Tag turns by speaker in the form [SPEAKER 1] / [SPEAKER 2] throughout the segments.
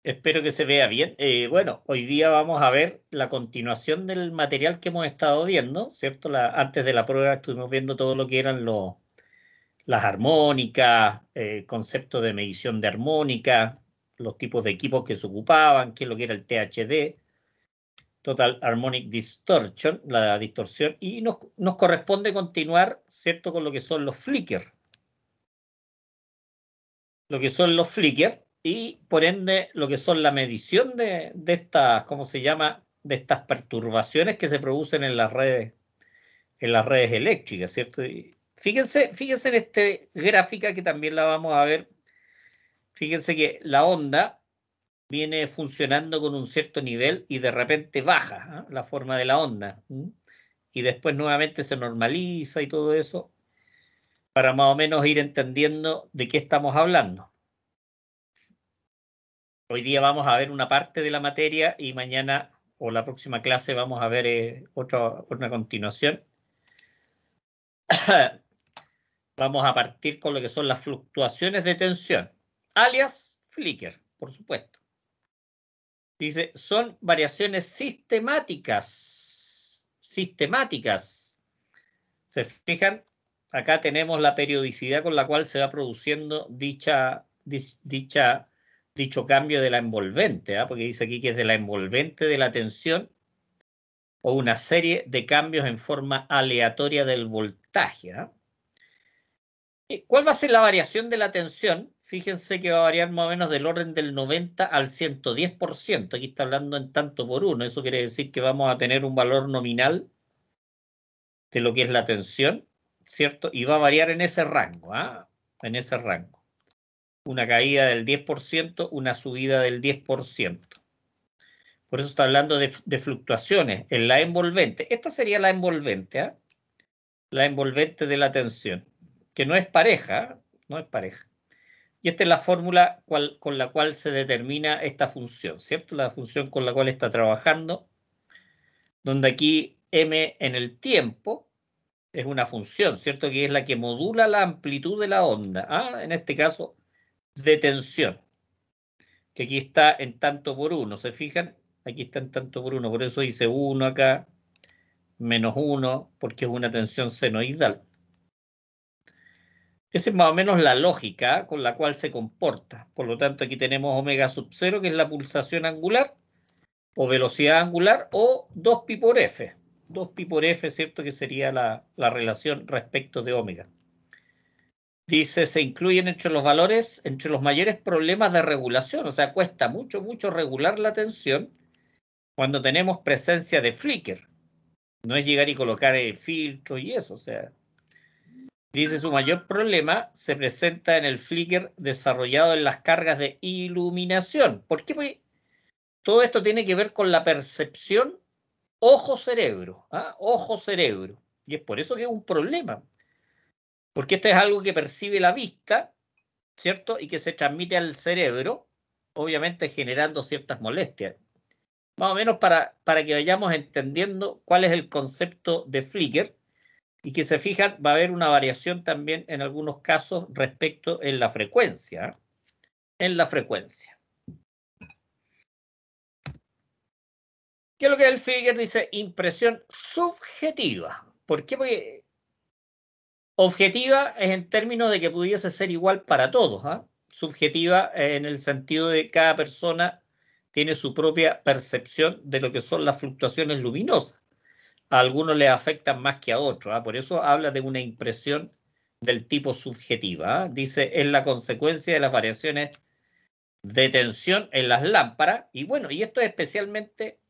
[SPEAKER 1] Espero que se vea bien. Bueno, hoy día vamos a ver la continuación del material que hemos estado viendo, ¿cierto? Antes de la prueba estuvimos viendo todo lo que eran las armónicas, conceptos de medición de armónica, los tipos de equipos que se ocupaban, qué es lo que era el THD, Total Harmonic Distortion, la distorsión, y nos corresponde continuar, ¿cierto? Con lo que son los flickers. Lo que son los flickers y por ende lo que son la medición de estas, ¿cómo se llama? De estas perturbaciones que se producen en las redes eléctricas, ¿cierto? Y fíjense en esta gráfica que también la vamos a ver. Fíjense que la onda viene funcionando con un cierto nivel y de repente baja, ¿eh? La forma de la onda. Y después nuevamente se normaliza y todo eso para más o menos ir entendiendo de qué estamos hablando. Hoy día vamos a ver una parte de la materia y mañana o la próxima clase vamos a ver otra continuación. Vamos a partir con lo que son las fluctuaciones de tensión, alias flicker, por supuesto. Dice, son variaciones sistemáticas. Sistemáticas. ¿Se fijan? Acá tenemos la periodicidad con la cual se va produciendo dicho cambio de la envolvente, ¿eh? Porque dice aquí que es de la envolvente de la tensión o una serie de cambios en forma aleatoria del voltaje, ¿eh? ¿Cuál va a ser la variación de la tensión? Fíjense que va a variar más o menos del orden del 90 al 110%. Aquí está hablando en tanto por uno. Eso quiere decir que vamos a tener un valor nominal de lo que es la tensión, ¿cierto? Y va a variar en ese rango, ¿eh? En ese rango. Una caída del 10%, una subida del 10%. Por eso está hablando de fluctuaciones en la envolvente. Esta sería la envolvente, ¿eh? La envolvente de la tensión, que no es pareja, ¿eh? No es pareja. Y esta es la fórmula con la cual se determina esta función, ¿cierto? La función con la cual está trabajando, donde aquí m en el tiempo es una función, ¿cierto? Que es la que modula la amplitud de la onda, ¿ah? En este caso, de tensión, que aquí está en tanto por uno, ¿se fijan? Aquí está en tanto por uno, por eso dice 1 acá, menos 1, porque es una tensión senoidal. Esa es más o menos la lógica con la cual se comporta. Por lo tanto, aquí tenemos omega sub 0, que es la pulsación angular, o velocidad angular, o 2pi por f. 2pi por f, ¿cierto? Que sería la relación respecto de omega. Dice, se incluyen entre los valores, entre los mayores problemas de regulación. O sea, cuesta mucho regular la tensión cuando tenemos presencia de flicker. No es llegar y colocar el filtro y eso, o sea. Dice, su mayor problema se presenta en el flicker desarrollado en las cargas de iluminación. ¿Por qué? Pues todo esto tiene que ver con la percepción ojo-cerebro. ¿Ah? Ojo-cerebro. Y es por eso que es un problema. Porque esto es algo que percibe la vista, ¿cierto? Y que se transmite al cerebro, obviamente generando ciertas molestias. Más o menos para que vayamos entendiendo cuál es el concepto de flicker. Y que se fijan, va a haber una variación también en algunos casos respecto en la frecuencia. En la frecuencia. ¿Qué es lo que es el flicker? Dice impresión subjetiva. ¿Por qué? Porque objetiva es en términos de que pudiese ser igual para todos. ¿Eh? Subjetiva en el sentido de que cada persona tiene su propia percepción de lo que son las fluctuaciones luminosas. A algunos les afectan más que a otros. ¿eh? Por eso habla de una impresión del tipo subjetiva. ¿eh? Dice, es la consecuencia de las variaciones de tensión en las lámparas. Y bueno, y esto es especialmente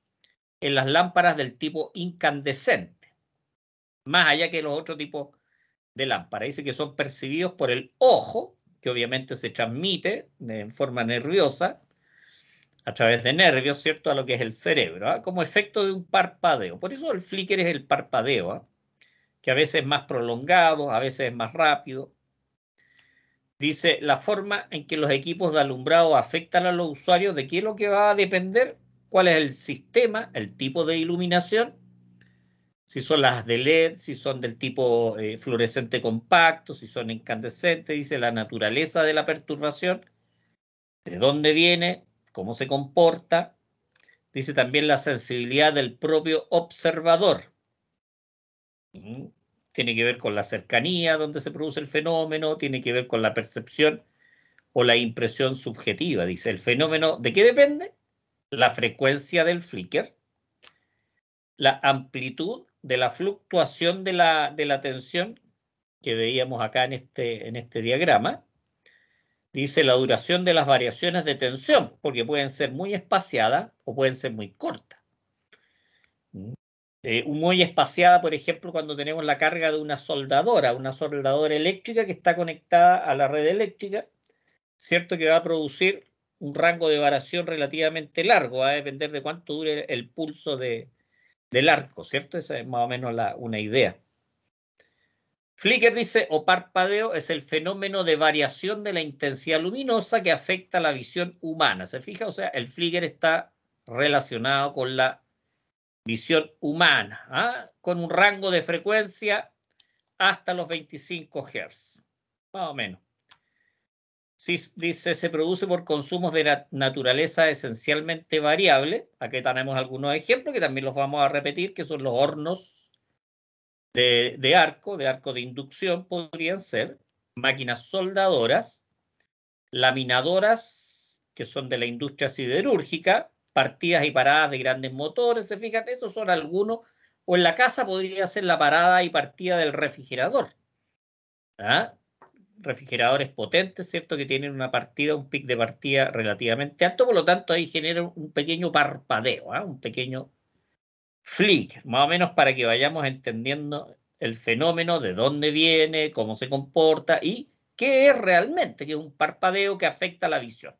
[SPEAKER 1] en las lámparas del tipo incandescente. Más allá que los otros tipos de lámparas. Dice que son percibidos por el ojo, que obviamente se transmite en forma nerviosa, a través de nervios, ¿cierto? A lo que es el cerebro, ¿eh? Como efecto de un parpadeo. Por eso el flicker es el parpadeo, ¿eh? Que a veces es más prolongado, a veces es más rápido. Dice, la forma en que los equipos de alumbrado afectan a los usuarios, ¿de qué es lo que va a depender? ¿Cuál es el sistema, el tipo de iluminación? Si son las de LED, si son del tipo fluorescente compacto, si son incandescentes, dice la naturaleza de la perturbación, de dónde viene, cómo se comporta. Dice también la sensibilidad del propio observador. Tiene que ver con la cercanía donde se produce el fenómeno, tiene que ver con la percepción o la impresión subjetiva. Dice, el fenómeno, ¿de qué depende? La frecuencia del flicker, la amplitud de la fluctuación de la tensión que veíamos acá en este diagrama. Dice la duración de las variaciones de tensión, porque pueden ser muy espaciadas o pueden ser muy cortas. Muy espaciada, por ejemplo, cuando tenemos la carga de una soldadora eléctrica que está conectada a la red eléctrica, ¿cierto? Que va a producir un rango de variación relativamente largo, va a depender de cuánto dure el pulso del arco, ¿cierto? Esa es más o menos una idea. Flicker dice, o parpadeo, es el fenómeno de variación de la intensidad luminosa que afecta la visión humana. ¿Se fija? O sea, el flicker está relacionado con la visión humana, con un rango de frecuencia hasta los 25 Hz, más o menos. Sí, dice, se produce por consumos de naturaleza esencialmente variable. Aquí tenemos algunos ejemplos que también los vamos a repetir, que son los hornos de arco de inducción, podrían ser, máquinas soldadoras, laminadoras, que son de la industria siderúrgica, partidas y paradas de grandes motores, ¿se fijan? Esos son algunos. O en la casa podría ser la parada y partida del refrigerador. Refrigeradores potentes, ¿cierto? Que tienen una partida, un pic de partida relativamente alto, por lo tanto ahí genera un pequeño parpadeo, un pequeño flick, más o menos para que vayamos entendiendo el fenómeno, de dónde viene, cómo se comporta y qué es realmente, que es un parpadeo que afecta la visión.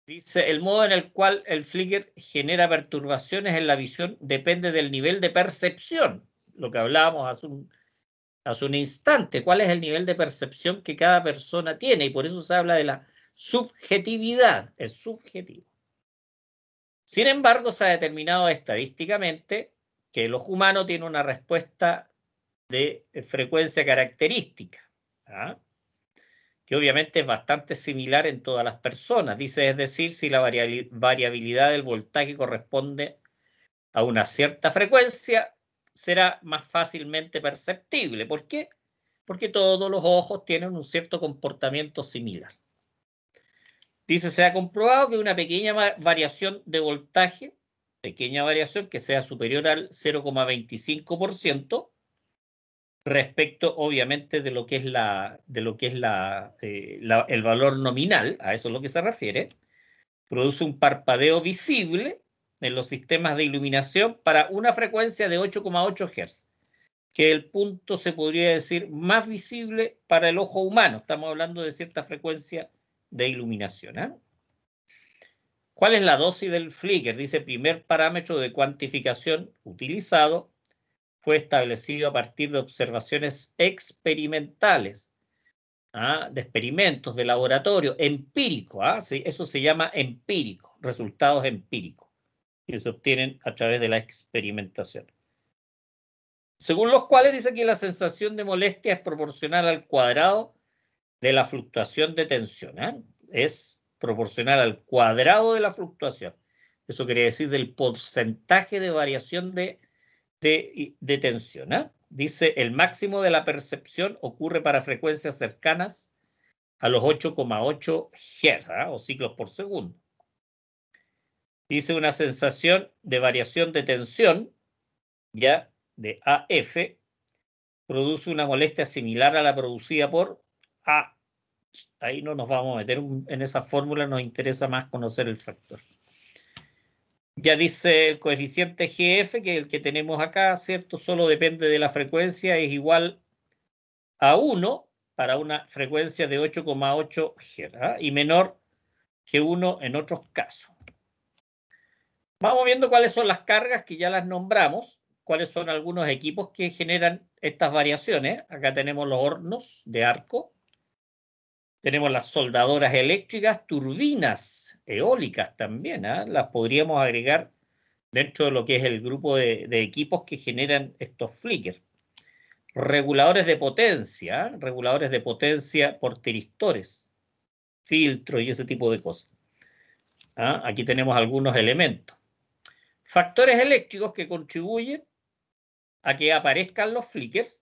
[SPEAKER 1] Dice, el modo en el cual el flicker genera perturbaciones en la visión depende del nivel de percepción, lo que hablábamos hace un instante, cuál es el nivel de percepción que cada persona tiene, y por eso se habla de la subjetividad, es subjetivo. Sin embargo, se ha determinado estadísticamente que el ojo humano tiene una respuesta de frecuencia característica, que obviamente es bastante similar en todas las personas. Dice, es decir, si la variabilidad del voltaje corresponde a una cierta frecuencia, será más fácilmente perceptible. ¿Por qué? Porque todos los ojos tienen un cierto comportamiento similar. Dice, se ha comprobado que una pequeña variación de voltaje, pequeña variación que sea superior al 0,25%, respecto obviamente de lo que es el valor nominal, a eso es lo que se refiere, produce un parpadeo visible en los sistemas de iluminación para una frecuencia de 8,8 Hz, que el punto se podría decir más visible para el ojo humano. Estamos hablando de cierta frecuencia de iluminación. ¿Cuál es la dosis del flicker? Dice, primer parámetro de cuantificación utilizado fue establecido a partir de observaciones experimentales, de experimentos de laboratorio, empírico, sí, eso se llama empírico, resultados empíricos, que se obtienen a través de la experimentación. Según los cuales dice que la sensación de molestia es proporcional al cuadrado de la fluctuación de tensión, es proporcional al cuadrado de la fluctuación. Eso quiere decir del porcentaje de variación de tensión. Dice, el máximo de la percepción ocurre para frecuencias cercanas a los 8,8 Hz, o ciclos por segundo. Dice, una sensación de variación de tensión, ya de AF, produce una molestia similar a la producida por A. Ahí no nos vamos a meter en esa fórmula, nos interesa más conocer el factor. Ya dice el coeficiente GF, que es el que tenemos acá, ¿cierto? Solo depende de la frecuencia, es igual a 1 para una frecuencia de 8,8 Hz, y menor que 1 en otros casos. Vamos viendo cuáles son las cargas, que ya las nombramos, cuáles son algunos equipos que generan estas variaciones. Acá tenemos los hornos de arco, tenemos las soldadoras eléctricas, turbinas eólicas también, las podríamos agregar dentro de lo que es el grupo de equipos que generan estos flickers. Reguladores de potencia por tiristores, filtros y ese tipo de cosas. Aquí tenemos algunos elementos. Factores eléctricos que contribuyen a que aparezcan los flickers.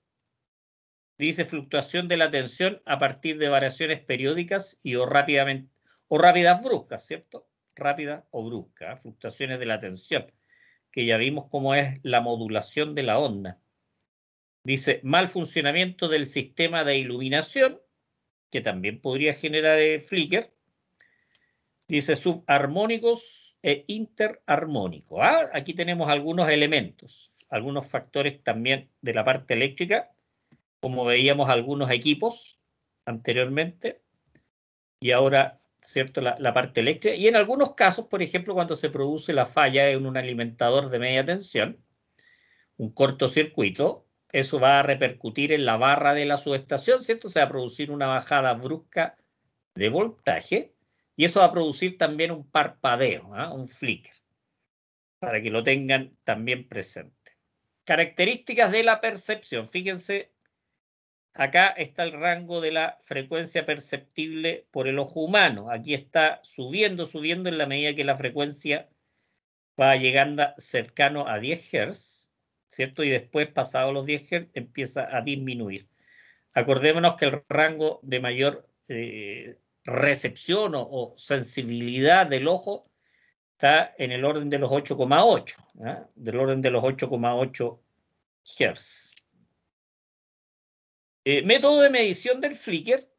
[SPEAKER 1] Dice fluctuación de la tensión a partir de variaciones periódicas o rápidas bruscas, ¿cierto? Rápidas o bruscas, fluctuaciones de la tensión, que ya vimos cómo es la modulación de la onda. Dice mal funcionamiento del sistema de iluminación, que también podría generar flicker. Dice subarmónicos e interarmónicos. Aquí tenemos algunos elementos, algunos factores también de la parte eléctrica, como veíamos algunos equipos anteriormente, y ahora, ¿cierto?, la parte eléctrica. Y en algunos casos, por ejemplo, cuando se produce la falla en un alimentador de media tensión, un cortocircuito, eso va a repercutir en la barra de la subestación, ¿cierto? Se va a producir una bajada brusca de voltaje, y eso va a producir también un parpadeo, un flicker, para que lo tengan también presente. Características de la percepción. Fíjense, acá está el rango de la frecuencia perceptible por el ojo humano. Aquí está subiendo en la medida que la frecuencia va llegando cercano a 10 Hz, ¿cierto? Y después, pasado los 10 Hz, empieza a disminuir. Acordémonos que el rango de mayor recepción o sensibilidad del ojo está en el orden de los 8,8, del orden de los 8,8 Hz. Método de medición del flicker,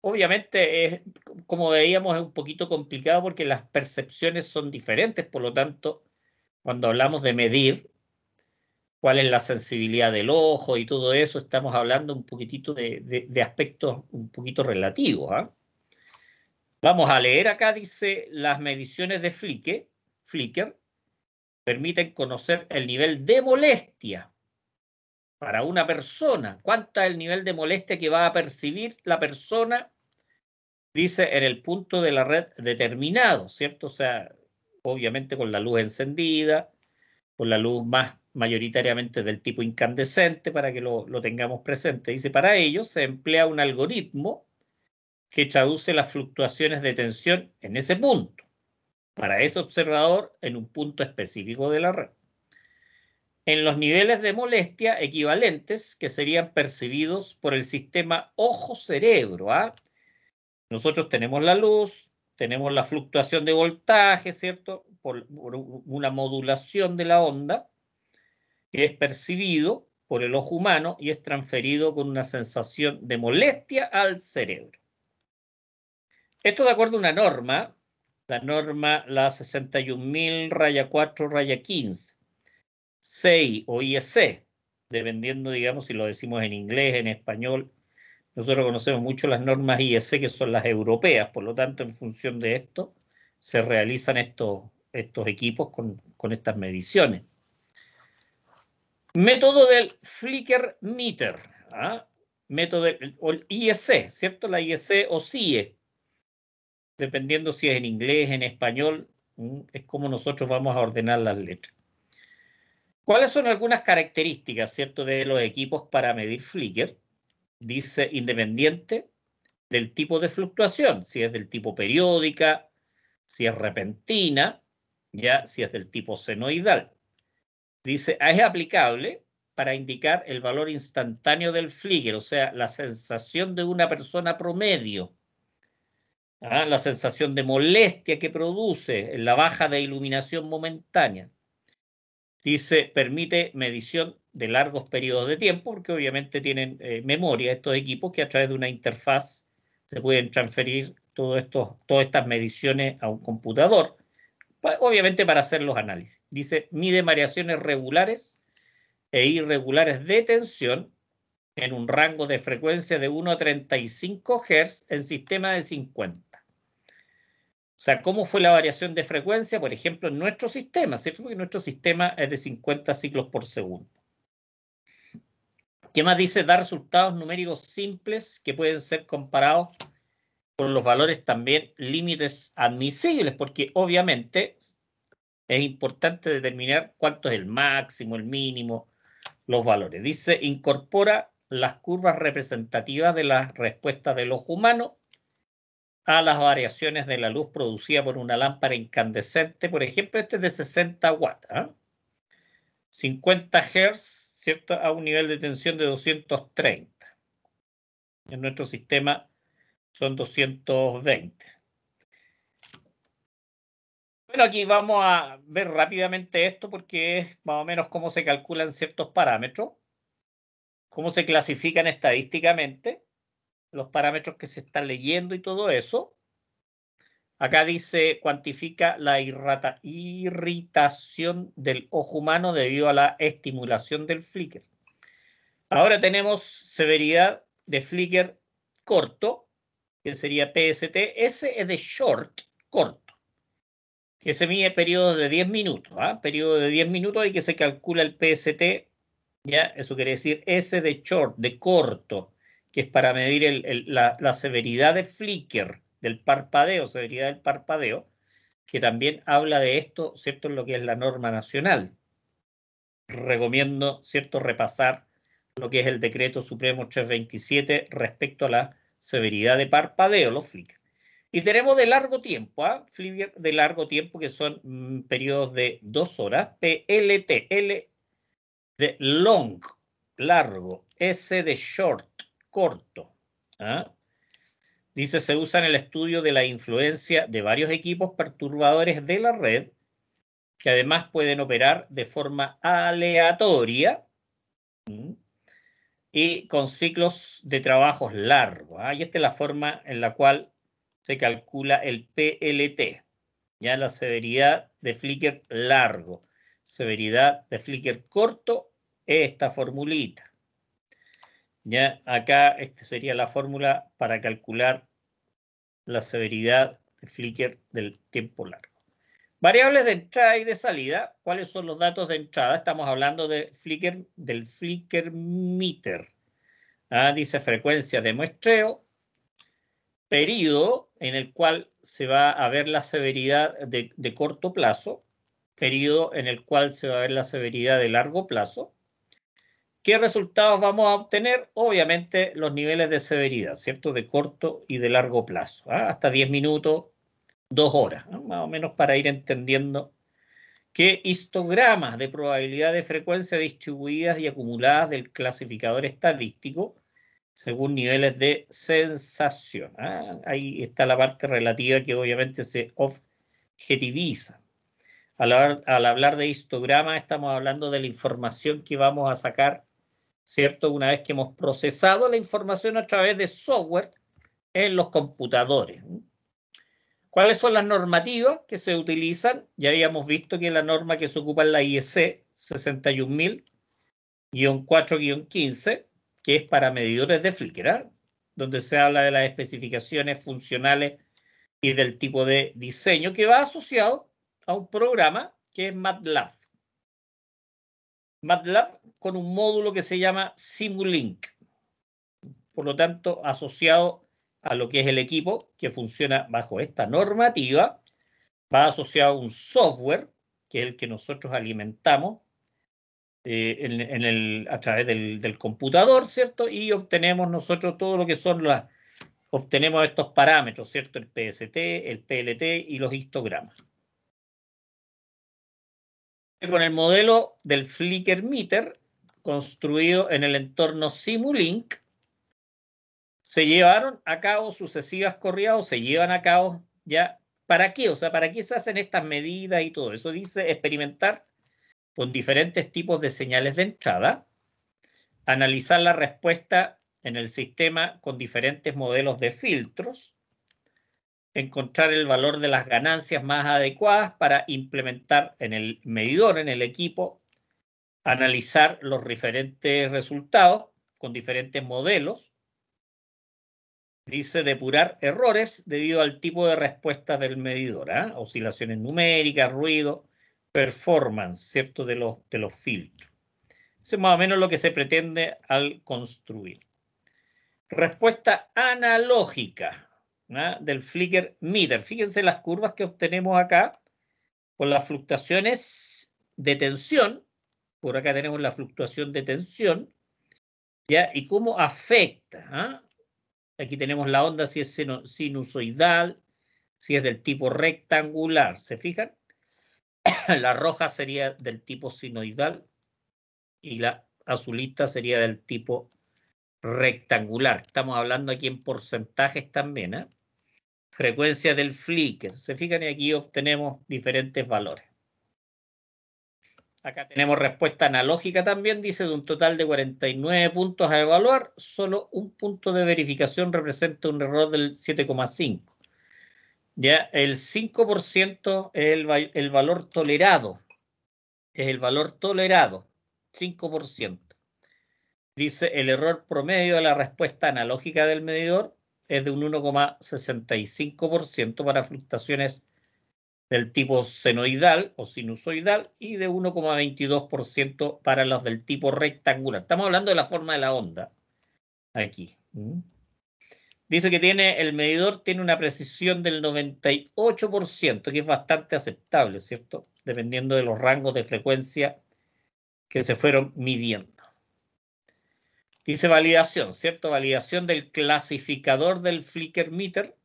[SPEAKER 1] obviamente, es, como veíamos, es un poquito complicado porque las percepciones son diferentes, por lo tanto, cuando hablamos de medir cuál es la sensibilidad del ojo y todo eso, estamos hablando un poquitito de aspectos un poquito relativos. Vamos a leer acá, dice, las mediciones de flicker permiten conocer el nivel de molestia para una persona. ¿Cuánto es el nivel de molestia que va a percibir la persona? Dice, en el punto de la red determinado, ¿cierto? O sea, obviamente con la luz encendida, con la luz más mayoritariamente del tipo incandescente, para que lo tengamos presente. Dice, para ello se emplea un algoritmo que traduce las fluctuaciones de tensión en ese punto, para ese observador en un punto específico de la red. En los niveles de molestia equivalentes que serían percibidos por el sistema ojo-cerebro. Nosotros tenemos la luz, tenemos la fluctuación de voltaje, ¿cierto? Por una modulación de la onda, que es percibido por el ojo humano y es transferido con una sensación de molestia al cerebro. Esto de acuerdo a una norma, la norma la 61.000-4-15, CEI o IEC, dependiendo, digamos, si lo decimos en inglés, en español. Nosotros conocemos mucho las normas IEC, que son las europeas, por lo tanto, en función de esto, se realizan estos equipos con estas mediciones. Método del flicker meter, método del IEC, ¿cierto? La IEC o CIE, dependiendo si es en inglés, en español, es como nosotros vamos a ordenar las letras. ¿Cuáles son algunas características, ¿cierto?, de los equipos para medir flicker? Dice, independiente del tipo de fluctuación, si es del tipo periódica, si es repentina, ya si es del tipo senoidal. Dice, es aplicable para indicar el valor instantáneo del flicker, o sea, la sensación de una persona promedio, la sensación de molestia que produce en la baja de iluminación momentánea. Dice, permite medición de largos periodos de tiempo, porque obviamente tienen memoria estos equipos que a través de una interfaz se pueden transferir todas estas mediciones a un computador, obviamente para hacer los análisis. Dice, mide variaciones regulares e irregulares de tensión en un rango de frecuencia de 1 a 35 Hz en sistema de 50. O sea, ¿cómo fue la variación de frecuencia? Por ejemplo, en nuestro sistema, ¿cierto? Porque nuestro sistema es de 50 ciclos por segundo. ¿Qué más dice? Da resultados numéricos simples que pueden ser comparados con los valores también límites admisibles, porque obviamente es importante determinar cuánto es el máximo, el mínimo, los valores. Dice, incorpora las curvas representativas de las respuestas del ojo humano a las variaciones de la luz producida por una lámpara incandescente. Por ejemplo, este es de 60 watts. 50 Hz, ¿cierto? A un nivel de tensión de 230. En nuestro sistema son 220. Bueno, aquí vamos a ver rápidamente esto porque es más o menos cómo se calculan ciertos parámetros, cómo se clasifican estadísticamente los parámetros que se están leyendo y todo eso. Acá dice, cuantifica la irritación del ojo humano debido a la estimulación del flicker. Ahora tenemos severidad de flicker corto, que sería PST. S es de short, corto, que se mide periodos de 10 minutos. Periodo de 10 minutos y que se calcula el PST. ¿Ya? Eso quiere decir S de short, de corto, que es para medir la severidad de flicker, del parpadeo, severidad del parpadeo, que también habla de esto, ¿cierto? En lo que es la norma nacional. Recomiendo, ¿cierto?, repasar lo que es el decreto supremo 327 respecto a la severidad de parpadeo, los flickers. Y tenemos de largo tiempo, flicker de largo tiempo, que son periodos de 2 horas, PLT, L de long, largo, S de short, corto. Dice, se usa en el estudio de la influencia de varios equipos perturbadores de la red, que además pueden operar de forma aleatoria y con ciclos de trabajos largos. Y esta es la forma en la cual se calcula el PLT, ya la severidad de flicker largo. Severidad de flicker corto, esta formulita. Ya acá esta sería la fórmula para calcular la severidad de flicker del tiempo largo. Variables de entrada y de salida. ¿Cuáles son los datos de entrada? Estamos hablando de flicker, del flicker meter. Dice frecuencia de muestreo, periodo en el cual se va a ver la severidad de corto plazo, periodo en el cual se va a ver la severidad de largo plazo. ¿Qué resultados vamos a obtener? Obviamente los niveles de severidad, ¿cierto? De corto y de largo plazo. Hasta 10 minutos, 2 horas, más o menos para ir entendiendo qué histogramas de probabilidad de frecuencia distribuidas y acumuladas del clasificador estadístico según niveles de sensación. Ahí está la parte relativa que obviamente se objetiviza. Al hablar de histograma, estamos hablando de la información que vamos a sacar, ¿cierto? Una vez que hemos procesado la información a través de software en los computadores. ¿Cuáles son las normativas que se utilizan? Ya habíamos visto que la norma que se ocupa en la IEC 61000-4-15, que es para medidores de flicker, donde se habla de las especificaciones funcionales y del tipo de diseño, que va asociado a un programa que es MATLAB. MATLAB con un módulo que se llama Simulink. Por lo tanto, asociado a lo que es el equipo que funciona bajo esta normativa, va asociado a un software, que es el que nosotros alimentamos a través del computador, ¿cierto? Y obtenemos nosotros todo lo que son obtenemos estos parámetros, ¿cierto? El PST, el PLT y los histogramas. Con el modelo del flicker meter, construido en el entorno Simulink, se llevaron a cabo sucesivas corridas, o se llevan a cabo ya. ¿Para qué? O sea, ¿para qué se hacen estas medidas y todo eso? Dice experimentar con diferentes tipos de señales de entrada, analizar la respuesta en el sistema con diferentes modelos de filtros, encontrar el valor de las ganancias más adecuadas para implementar en el medidor, en el equipo, analizar los diferentes resultados con diferentes modelos. Dice depurar errores debido al tipo de respuesta del medidor, oscilaciones numéricas, ruido, performance, ¿cierto? De los filtros. Eso es más o menos lo que se pretende al construir. Respuesta analógica del flicker meter. Fíjense las curvas que obtenemos acá con las fluctuaciones de tensión. Por acá tenemos la fluctuación de tensión, ¿ya? Y cómo afecta Aquí tenemos la onda si es sinusoidal, si es del tipo rectangular. ¿Se fijan? La roja sería del tipo sinoidal y la azulita sería del tipo rectangular. Estamos hablando aquí en porcentajes también, ¿eh? Frecuencia del flicker. Se fijan y aquí obtenemos diferentes valores. Acá tenemos respuesta analógica también, dice de un total de 49 puntos a evaluar, solo un punto de verificación representa un error del 7,5. Ya el 5% es el valor tolerado. Es el valor tolerado, 5%. Dice el error promedio de la respuesta analógica del medidor es de un 1,65% para fluctuaciones del tipo senoidal o sinusoidal y de 1,22% para los del tipo rectangular. Estamos hablando de la forma de la onda aquí. Dice que el medidor tiene una precisión del 98%, que es bastante aceptable, ¿cierto? Dependiendo de los rangos de frecuencia que se fueron midiendo. Dice validación, ¿cierto? Validación del clasificador del flicker meter.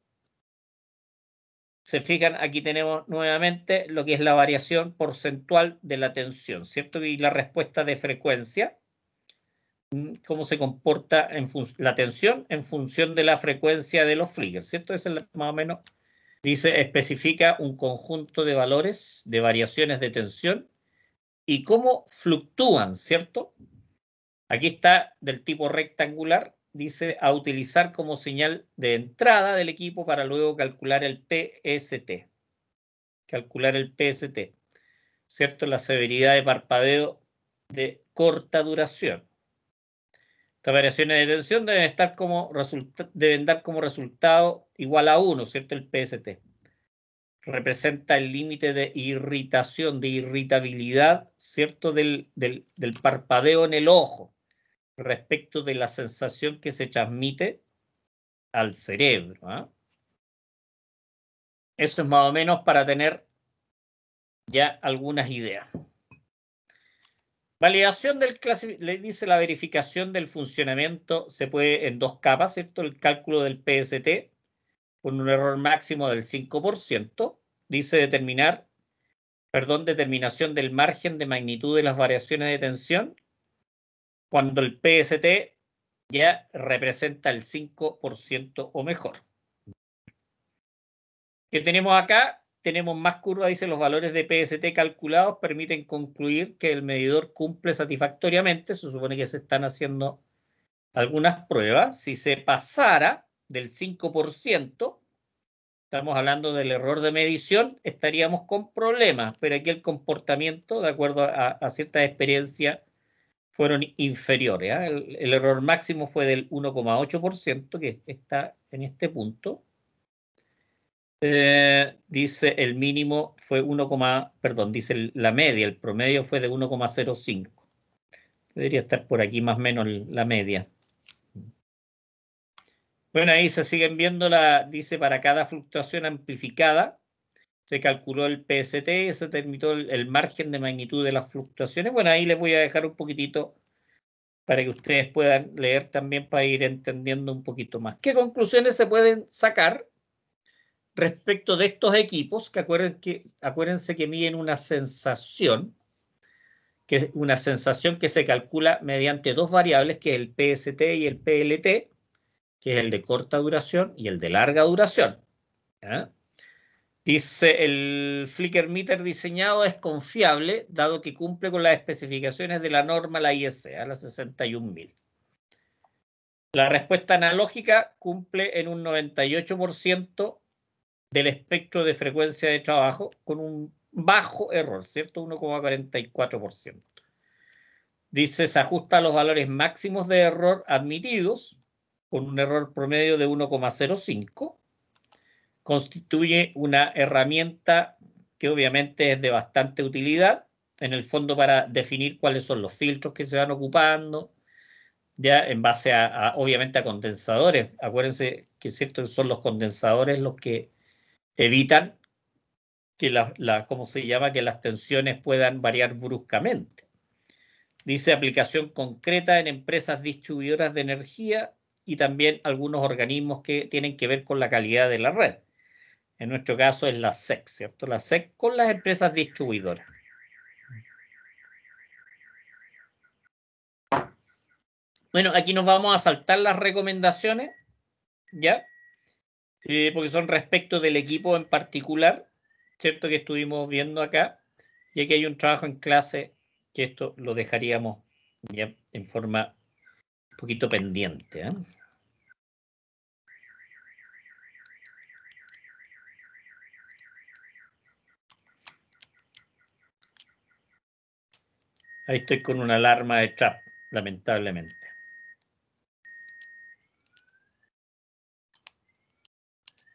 [SPEAKER 1] Se fijan, aquí tenemos nuevamente lo que es la variación porcentual de la tensión, ¿cierto? Y la respuesta de frecuencia, cómo se comporta la tensión en función de la frecuencia de los flickers, ¿cierto? Eso es más o menos, dice, especifica un conjunto de valores, de variaciones de tensión y cómo fluctúan, ¿cierto? Aquí está del tipo rectangular, dice a utilizar como señal de entrada del equipo para luego calcular el PST. Calcular el PST, ¿cierto? La severidad de parpadeo de corta duración. Estas variaciones de tensión deben dar como resultado igual a 1, ¿cierto? El PST. Representa el límite de irritación, de irritabilidad, ¿cierto? Del parpadeo en el ojo, respecto de la sensación que se transmite al cerebro. Eso es más o menos para tener ya algunas ideas. Validación del le dice la verificación del funcionamiento se puede en dos capas, ¿cierto? El cálculo del PST con un error máximo del 5%, dice determinación del margen de magnitud de las variaciones de tensión cuando el PST ya representa el 5% o mejor. ¿Qué tenemos acá? Tenemos más curva, dice los valores de PST calculados permiten concluir que el medidor cumple satisfactoriamente. Se supone que se están haciendo algunas pruebas. Si se pasara del 5%, estamos hablando del error de medición, estaríamos con problemas, pero aquí el comportamiento, de acuerdo a cierta experiencia, fueron inferiores. El error máximo fue del 1,8%, que está en este punto. Dice el mínimo fue dice la media, el promedio fue de 1,05. Debería estar por aquí más o menos la media. Bueno, ahí se siguen viendo dice para cada fluctuación amplificada se calculó el PST y se determinó el margen de magnitud de las fluctuaciones. Bueno, ahí les voy a dejar un poquitito para que ustedes puedan leer también para ir entendiendo un poquito más. ¿Qué conclusiones se pueden sacar respecto de estos equipos? Que acuérdense que miden una sensación, que se calcula mediante dos variables, que es el PST y el PLT, que es el de corta duración y el de larga duración. Dice, el flicker meter diseñado es confiable, dado que cumple con las especificaciones de la norma, la IEC, a la 61000. La respuesta analógica cumple en un 98% del espectro de frecuencia de trabajo, con un bajo error, ¿cierto? 1,44%. Dice, se ajusta a los valores máximos de error admitidos, con un error promedio de 1,05. Constituye una herramienta que obviamente es de bastante utilidad, en el fondo para definir cuáles son los filtros que se van ocupando, ya en base obviamente a condensadores. Acuérdense que cierto son los condensadores los que evitan que ¿cómo se llama? Que las tensiones puedan variar bruscamente. Dice aplicación concreta en empresas distribuidoras de energía y también algunos organismos que tienen que ver con la calidad de la red. En nuestro caso es la SEC, ¿cierto? La SEC con las empresas distribuidoras. Bueno, aquí nos vamos a saltar las recomendaciones, ¿ya? Porque son respecto del equipo en particular, ¿cierto? Que estuvimos viendo acá. Y aquí hay un trabajo en clase que esto lo dejaríamos ya en forma un poquito pendiente, ¿eh? Ahí estoy con una alarma de trap, lamentablemente.